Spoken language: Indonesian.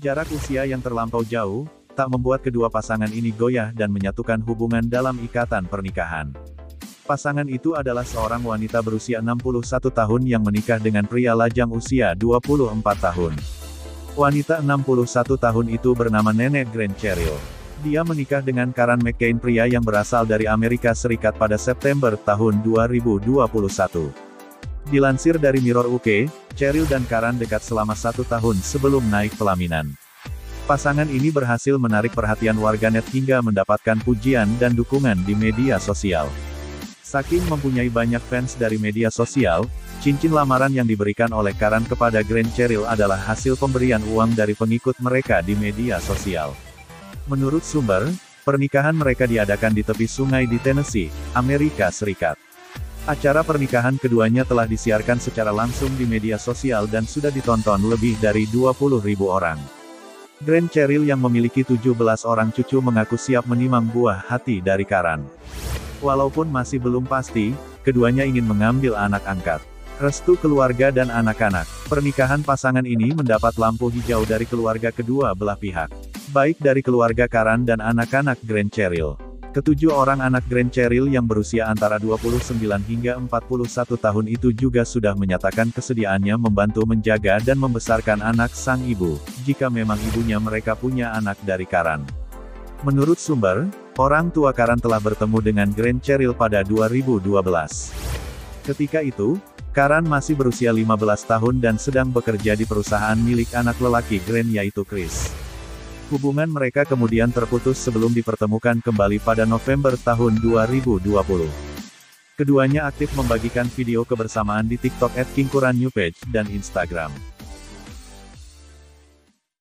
Jarak usia yang terlampau jauh, tak membuat kedua pasangan ini goyah dan menyatukan hubungan dalam ikatan pernikahan. Pasangan itu adalah seorang wanita berusia 61 tahun yang menikah dengan pria lajang usia 24 tahun. Wanita 61 tahun itu bernama Nenek Grant Cheryl. Dia menikah dengan Karan McCain, pria yang berasal dari Amerika Serikat pada September tahun 2021. Dilansir dari Mirror UK, Cheryl dan Karan dekat selama 1 tahun sebelum naik pelaminan. Pasangan ini berhasil menarik perhatian warganet hingga mendapatkan pujian dan dukungan di media sosial. Saking mempunyai banyak fans dari media sosial, cincin lamaran yang diberikan oleh Karan kepada Grant Cheryl adalah hasil pemberian uang dari pengikut mereka di media sosial. Menurut sumber, pernikahan mereka diadakan di tepi sungai di Tennessee, Amerika Serikat. Acara pernikahan keduanya telah disiarkan secara langsung di media sosial dan sudah ditonton lebih dari 20.000 orang. Grant Cheryl yang memiliki 17 orang cucu mengaku siap menimang buah hati dari Karan. Walaupun masih belum pasti, keduanya ingin mengambil anak angkat. Restu keluarga dan anak-anak. Pernikahan pasangan ini mendapat lampu hijau dari keluarga kedua belah pihak. Baik dari keluarga Karan dan anak-anak Grant Cheryl. Ketujuh orang anak Grant Cheryl yang berusia antara 29 hingga 41 tahun itu juga sudah menyatakan kesediaannya membantu menjaga dan membesarkan anak sang ibu, jika memang ibunya mereka punya anak dari Karan. Menurut sumber, orang tua Karan telah bertemu dengan Grant Cheryl pada 2012. Ketika itu, Karan masih berusia 15 tahun dan sedang bekerja di perusahaan milik anak lelaki Grant yaitu Chris. Hubungan mereka kemudian terputus sebelum dipertemukan kembali pada November tahun 2020. Keduanya aktif membagikan video kebersamaan di TikTok @kingkuranNewPage dan Instagram.